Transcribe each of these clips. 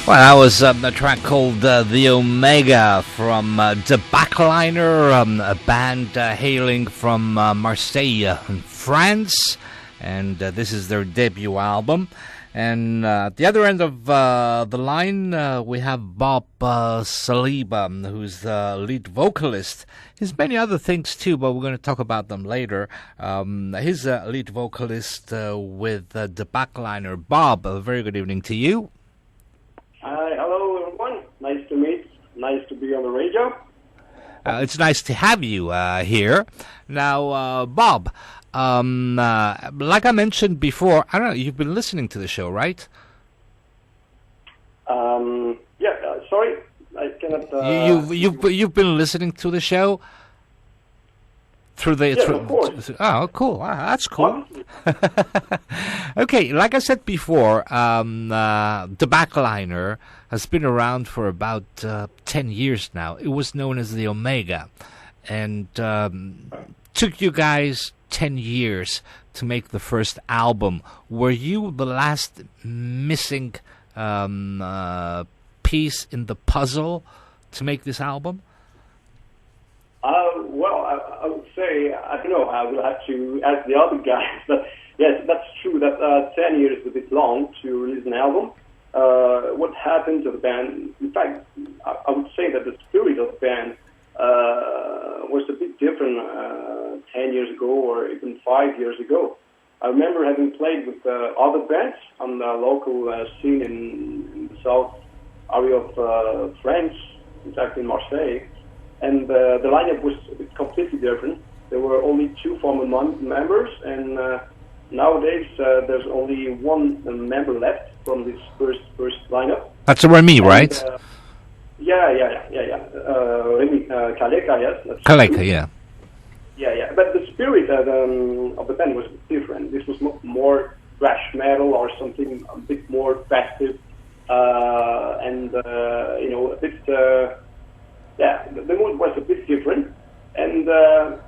Well, that was a track called The Omega from Debackliner, a band hailing from Marseille in France, and this is their debut album. And at the other end of the line, we have Bob Saliba, who's the lead vocalist. He's many other things too, but we're going to talk about them later. He's a lead vocalist with Debackliner. Bob, a very good evening to you. Hello, everyone. Nice to meet. Nice to be on the radio. It's nice to have you here. Now, Bob, like I mentioned before, I don't know, you've been listening to the show, right? Sorry, I cannot... You've been listening to the show? Of course. Oh, cool. Wow, that's cool. Okay, like I said before, Debackliner has been around for about 10 years now. It was known as the Omega, and took you guys 10 years to make the first album. Were you the last missing piece in the puzzle to make this album? I would say, I don't know, I will have to ask the other guys, but yes, that's true that 10 years is a bit long to release an album. What happened to the band, in fact, I would say that the spirit of the band was a bit different 10 years ago or even 5 years ago. I remember having played with other bands on the local scene in the south area of France, in fact in Marseille. And the lineup was completely different. There were only two former members, and nowadays there's only one member left from this first lineup. That's Remy, right? Yeah. Remy Kaleka, yes. Kaleka, yeah. Yeah. But the spirit of the band was different. This was more thrash metal or something a bit more festive, and a bit. The mood was a bit different, and I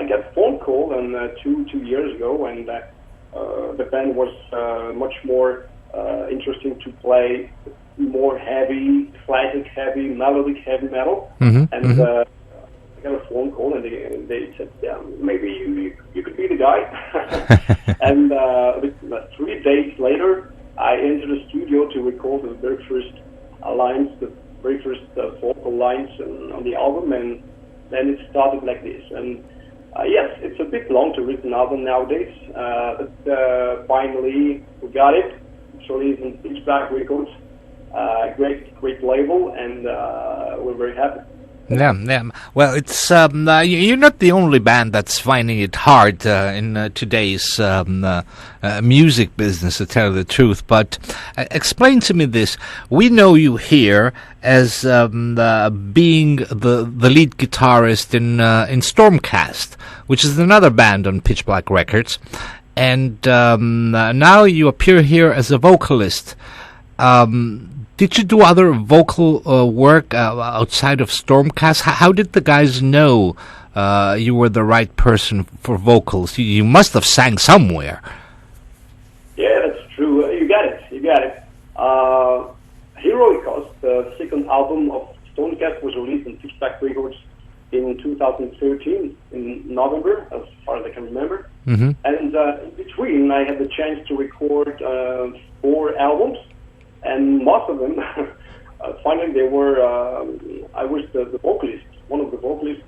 got a phone call two years ago, and the band was much more interesting to play more heavy, classic heavy, melodic heavy metal. I got a phone call, and they said, yeah, maybe you could be the guy. And 3 days later, I entered the studio to record the very first lines, the very first vocal lines on the album, and then it started like this. And yes, it's a bit long to write an album nowadays, but finally we got it. It's released on Pitchback Records, great label, and we're very happy. Yeah. Well, it's you're not the only band that's finding it hard in today's music business, to tell the truth. But explain to me this: we know you here as being the lead guitarist in Stormcast, which is another band on Pitch Black Records, and now you appear here as a vocalist. Did you do other vocal work outside of Stormcast? How did the guys know you were the right person for vocals? You must have sang somewhere. Yeah, that's true. You got it. Heroicos, the second album of Stormcast, was released on Pitchback Records in 2013, in November, as far as I can remember. And in between, I had the chance to record 4 albums. And most of them, finally, they were. I was the vocalist, one of the vocalists,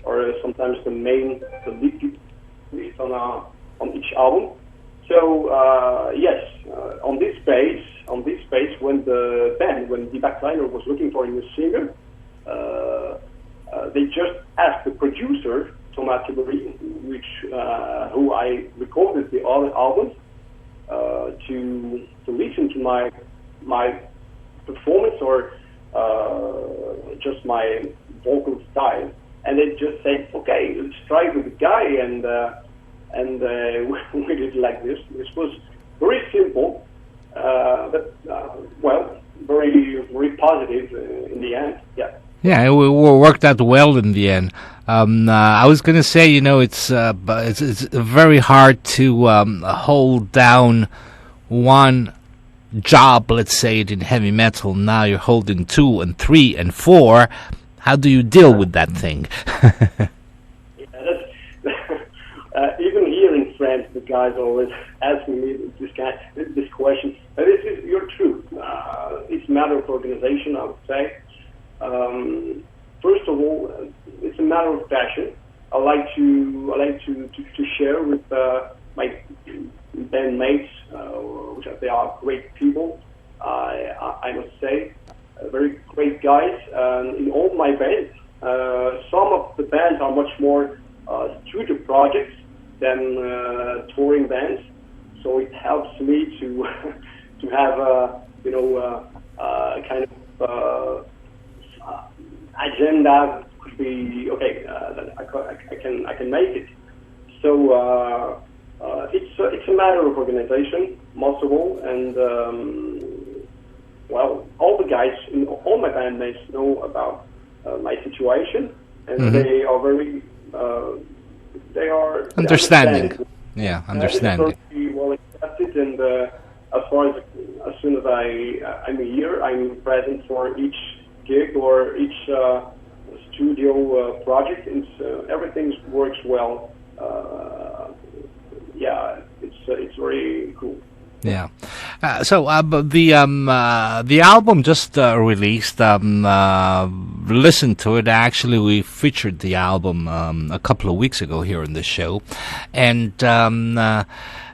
or sometimes the lead vocalist on each album. So yes, on this base, when Debackliner was looking for a new singer, they just asked the producer Thomas Tiberi, who I recorded the other albums, to listen to my performance or just my vocal style, and they just said, "Okay, let's try with the guy," and we did like this. This was very simple, but very positive in the end. Yeah. Yeah, it worked out well in the end. I was going to say, it's very hard to hold down one job, let's say it in heavy metal, now you're holding 2 and 3 and 4. How do you deal with that thing? Even here in France, the guys always asking me this question. But you're true. It's a matter of organization, I would say. First of all, it's a matter of passion. I like to share with my bandmates, which they are great people. I must say, very great guys. In all my bands, some of the bands are much more studio projects than touring bands, so it helps me to have a kind of agenda. Could be okay. I can make it. So it's a matter of organization, most of all, and all the guys, all my bandmates know about my situation, and they are very understanding. Yeah, understanding. Very well accepted, and as soon as I'm here, I'm present for each gig or each studio project, and everything works well. It's very cool. Yeah. So the album just released. Listened to it. Actually, we featured the album a couple of weeks ago here in the show, and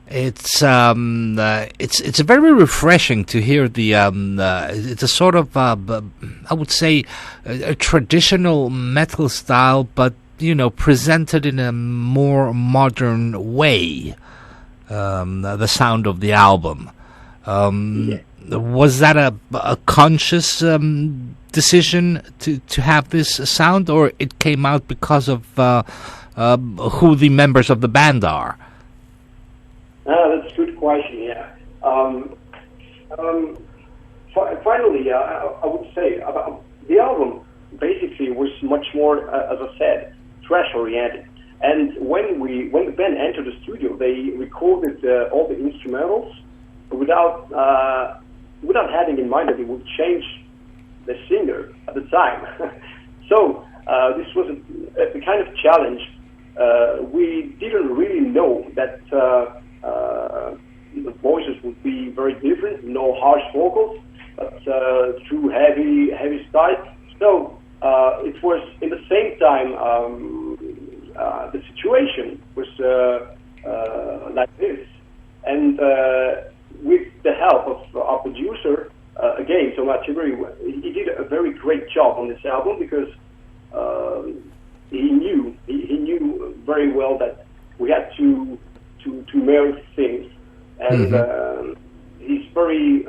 it's very refreshing to hear the. It's a sort of I would say a traditional metal style, but presented in a more modern way. The sound of the album. Was that a conscious decision to have this sound, or it came out because of who the members of the band are? That's a good question. Yeah. Finally, I would say about the album. Basically, was much more, as I said, thrash-oriented. And when the band entered the studio, they recorded all the instrumentals without having in mind that they would change the singer at the time. So this was a kind of challenge. We didn't really know that the voices would be very different, no harsh vocals, but through heavy style. So it was in the same time. The situation was like this, and with the help of our producer, again, Thomas Thibéry, he did a very great job on this album because he knew very well that we had to merge things, and he's very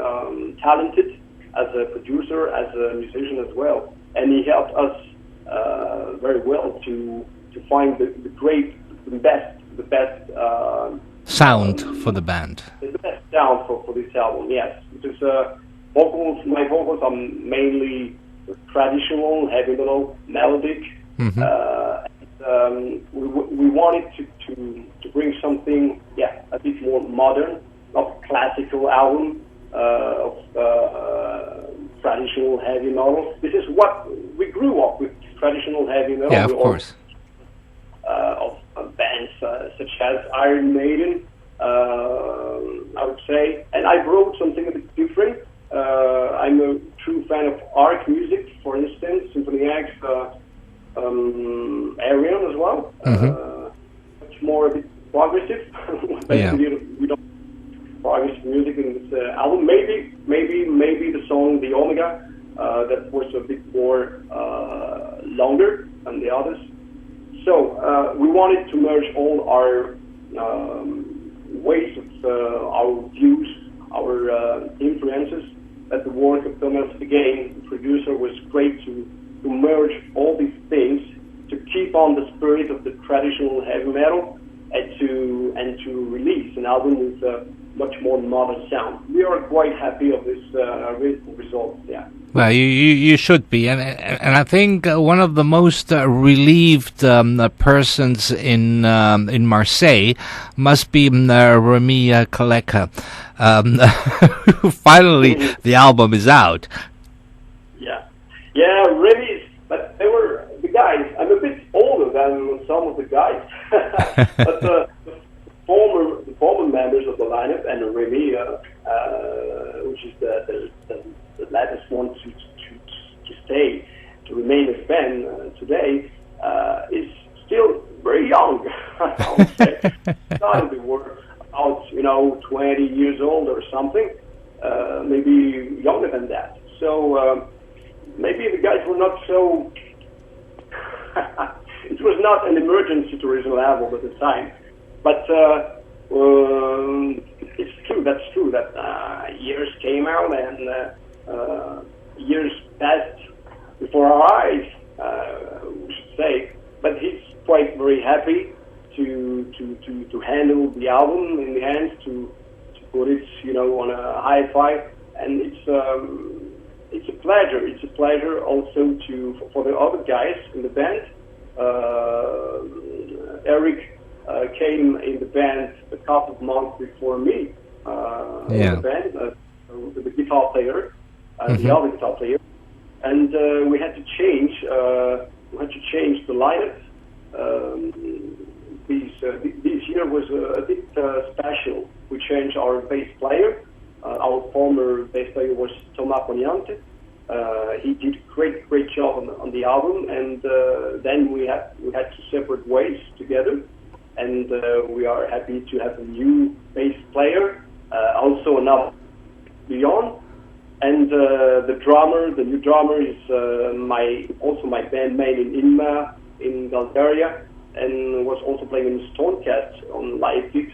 talented as a producer, as a musician as well, and he helped us very well to find the best sound for the band. The best sound for this album, yes. Because my vocals are mainly traditional, heavy metal, melodic. We wanted to bring something, a bit more modern, not classical album of traditional heavy metal. This is what we grew up with, traditional heavy metal. Yeah, of course. Of bands such as Iron Maiden, I would say, and I wrote something a bit different. I'm a true fan of ARC music, for instance, Symphony X, Arion as well. Much more a bit progressive. We don't progressive music in this album. Maybe the song The Omega that was a bit more longer than the others. So we wanted to merge all our ways of our views, our influences. At the work of Thomas, again, the producer, was great to merge all these things to keep on the spirit of the traditional heavy metal and to release an album with a much more modern sound. We are quite happy of this result. Yeah. Well, you should be, and I think one of the most relieved persons in Marseille must be Remy Kaleka. Finally, the album is out. Yeah, Remy. But they were the guys. I'm a bit older than some of the guys, but the former members of the lineup and Remy, which is the latest one to stay, to remain a fan today, is still very young. I would say started to work out, 20 years old or something, maybe younger than that. So maybe the guys were not so. It was not an emergency tourism album at the time, but it's true. That's true that years came out and years passed before our eyes, we should say. But he's quite very happy to handle the album in the hands, to put it, on a hi-fi, and it's a pleasure. It's a pleasure also for the other guys in the band. Eric came in the band a couple of months before me in the band, the guitar player, the other guitar player, and we had to change. We had to change the lineup. This year was a bit special. We changed our bass player. Our former bass player was Thomas Poniante. He did a great job on the album, and then we had to separate ways together. And we are happy to have a new bass player, also another Leon, and the new drummer is my bandmate in Inma in Bulgaria, and was also playing in Stonecat on live gigs,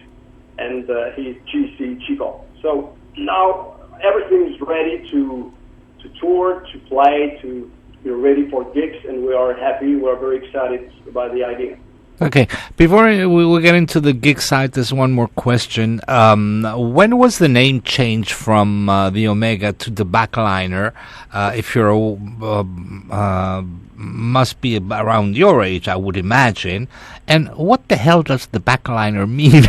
and he's GC Chico. So now everything is ready to tour, to play, to be ready for gigs, and we are happy. We are very excited about the idea. Okay, before we get into the gig side, there's one more question. When was the name changed from the Omega to Debackliner? If you're must be around your age, I would imagine. And what the hell does Debackliner mean?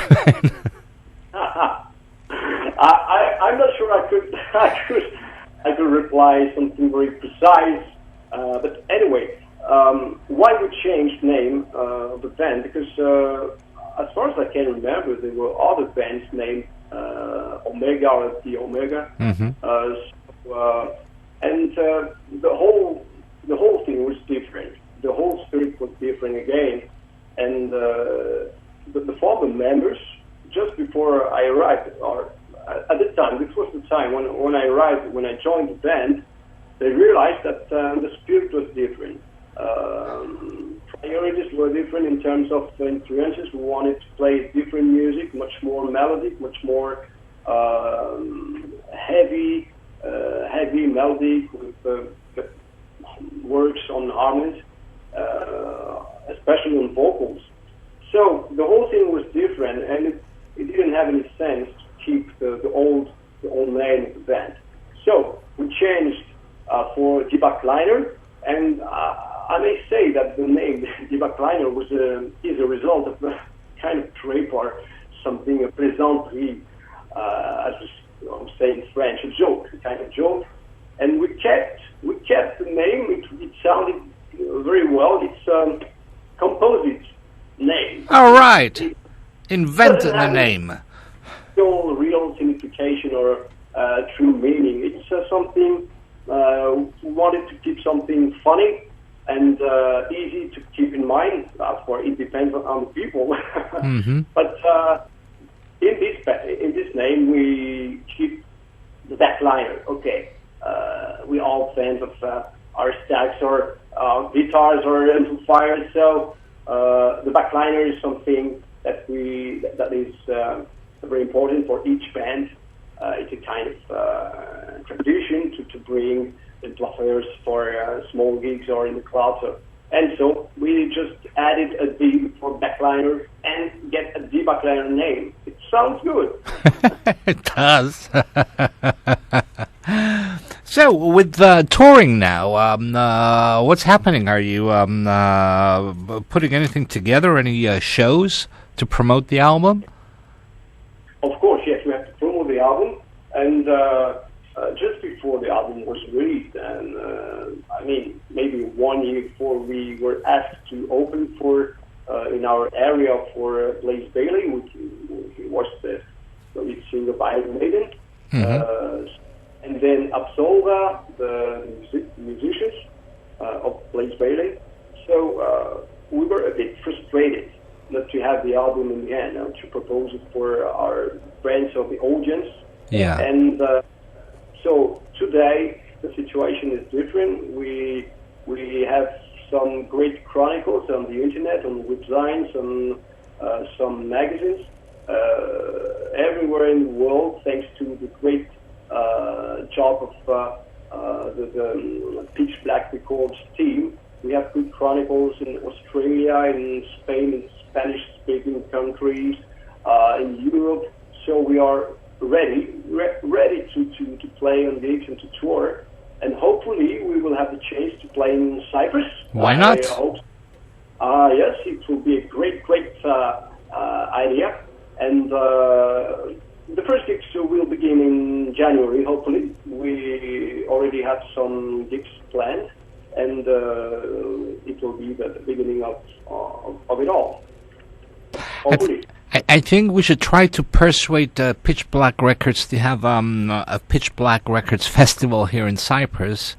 I'm not sure I could reply something very precise. But anyway. Why we changed name of the band? Because as far as I can remember, there were other bands named Omega or the Omega, and the whole thing was different. The whole spirit was different again, and the former members, just before I arrived, or at the time, this was the time when I arrived, when I joined the band, they realized that the spirit was different. Priorities were different in terms of influences. We wanted to play different music, much more melodic, much more heavy melodic, with works on harmonies, especially on vocals. So the whole thing was different, and it didn't have any sense to keep the old name of the band. So we changed for Debackliner, and I may say that the name Debackliner is a result of a kind of trip or something, a plaisanterie, as I'm saying in French, a joke, a kind of joke. And we kept the name. It sounded very well. It's a composite name. All right, invented the name. No real signification or true meaning. It's something. We wanted to keep something funny and easy to keep in mind. For it depends on the people. But in this name, we keep the backliner. Okay, we all fans of our stacks or guitars or amplifiers. So the backliner is something that is very important for each band. It's a kind of tradition to bring amplifiers for small gigs or in the clubs. And so we just added a D for backliner and get a Debackliner name. It sounds good. It does. So, with touring now, what's happening? Are you putting anything together, any shows to promote the album? Of course, yes, we have to promote the album, and just before the album was released, and maybe 1 year before, we were asked to open for in our area for Blaze Bailey, which was the lead singer of Iron Maiden. And then Absolva, the musicians of Blaze Bailey. So we were a bit frustrated not to have the album in the end, to propose it for our friends of the audience. Yeah. And so today the situation is different. We have some great chronicles on the internet, on websites, on some magazines everywhere in the world, thanks to the great job of the Pitch Black Records team. We have good chronicles in Australia, in Spain, in Spanish-speaking countries, in Europe. So we are ready to play on gigs and to tour. And hopefully we will have the chance to play in Cyprus. Why not? I hope. Yes, it will be a great idea. And the first gigs will begin in January, hopefully. We already have some gigs planned, and it will be the beginning of it all. Hopefully. I think we should try to persuade Pitch Black Records to have a Pitch Black Records festival here in Cyprus.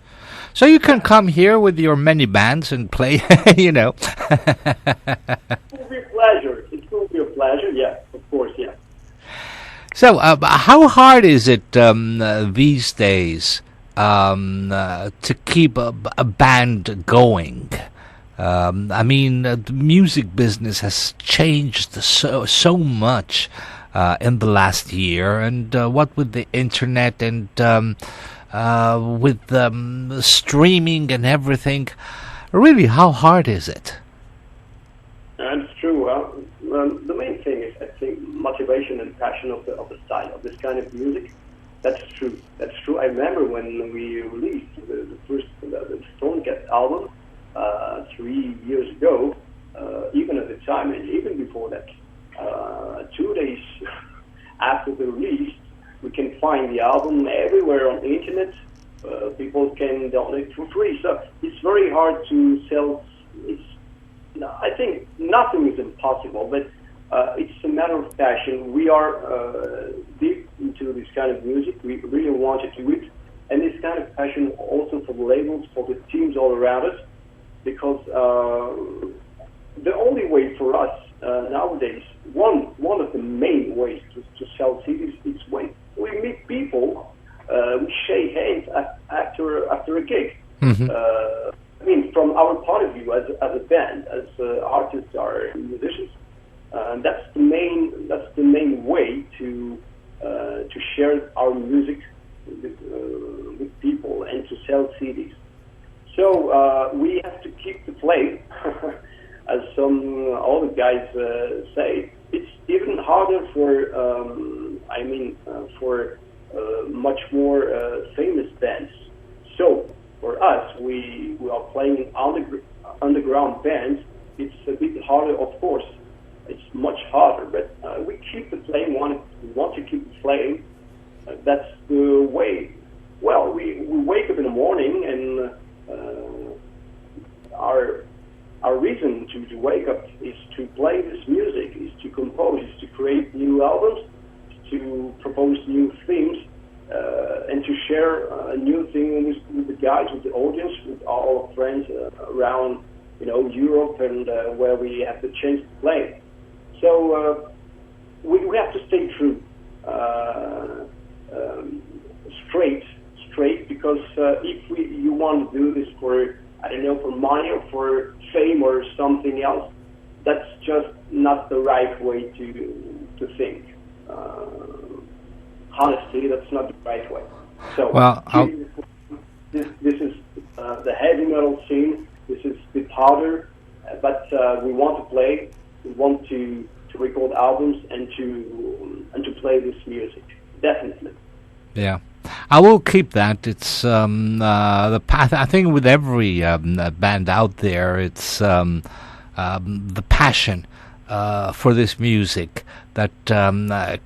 So you can come here with your many bands and play, It will be a pleasure. It will be a pleasure, yeah, of course, yeah. So how hard is it these days to keep a band going? The music business has changed so much in the last year, and what with the internet and with streaming and everything, really, how hard is it? It's true. The main thing is, I think, motivation and passion of the style of this kind of music. That's true. I remember when we released the first the Stone Cat album 3 years ago. Even at the time, and even before that, 2 days after the release, we can find the album everywhere on the internet. People can download it for free. So it's very hard to sell. I think nothing is impossible, but it's a matter of passion. We are deep into this kind of music. We really want to do it. And this kind of passion also for the labels, for the teams all around us, because the only way for us nowadays, one of the main ways to sell CDs is when we meet people, we shake hands after a gig. From our point of view, as a band, as artists or musicians, that's the main way to share our music with people and to sell CDs. So we have to keep the flame, as all the guys say. It's even harder for much more famous bands. So for us, we are playing underground bands. It's a bit harder, of course. It's much harder, but we keep the flame. We want to keep the flame. That's the way. Well, we wake up in the morning, and our reason to wake up is to play this music, is to compose, is to create new albums, to propose new themes, and to share a new thing with the guys, with the audience, with all our friends around, Europe and where we have the chance to play. So we have to stay true, straight, because if you want to do this for money or for fame or something else, that's just not the right way to think. Honestly, that's not the right way. So, this is the heavy metal scene. This is a bit harder, but we want to play. We want to record albums and to play this music. Definitely. Yeah. I will keep that. It's the path. I think with every band out there, it's the passion for this music that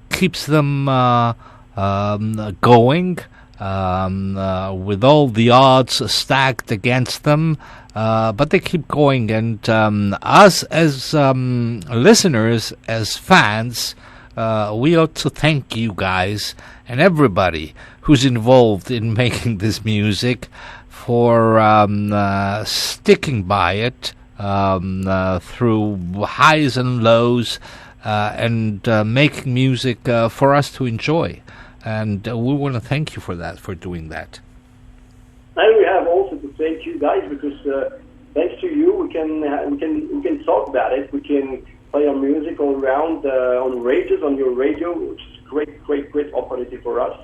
keeps them going with all the odds stacked against them. But they keep going, and us as listeners, as fans, we ought to thank you guys and everybody who's involved in making this music for sticking by it through highs and lows and making music for us to enjoy. And we want to thank you for that, for doing that. And we have also to thank you guys, because thanks to you, we can talk about it. We can play our music all around on radios, on your radio, which is a great opportunity for us.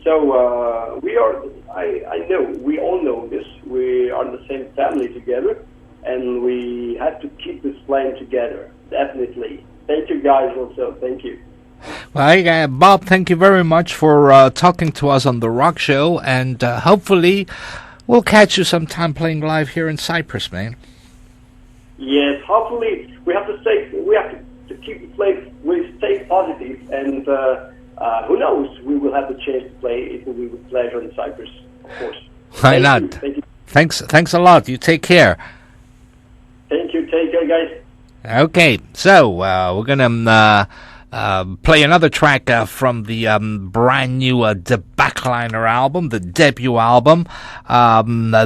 So we are. I know we all know this. We are in the same family together, and we have to keep this playing together. Definitely. Thank you guys. Also, thank you. Well, Bob, thank you very much for talking to us on The Rock Show, and hopefully we'll catch you sometime playing live here in Cyprus, man. Yes, hopefully we have to keep the play. We stay positive, and who knows, we will have the chance to play. It will be with pleasure in Cyprus, of course. Why not? Thank you. Thanks a lot. You take care. Thank you. Take care, guys. Okay, so we're gonna play another track from the brand new Debackliner album, the debut album.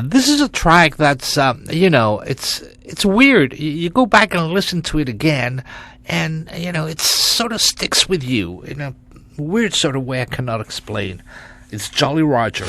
This is a track that's, it's weird. You go back and listen to it again, and, it sort of sticks with you in a weird sort of way I cannot explain. It's Jolly Roger.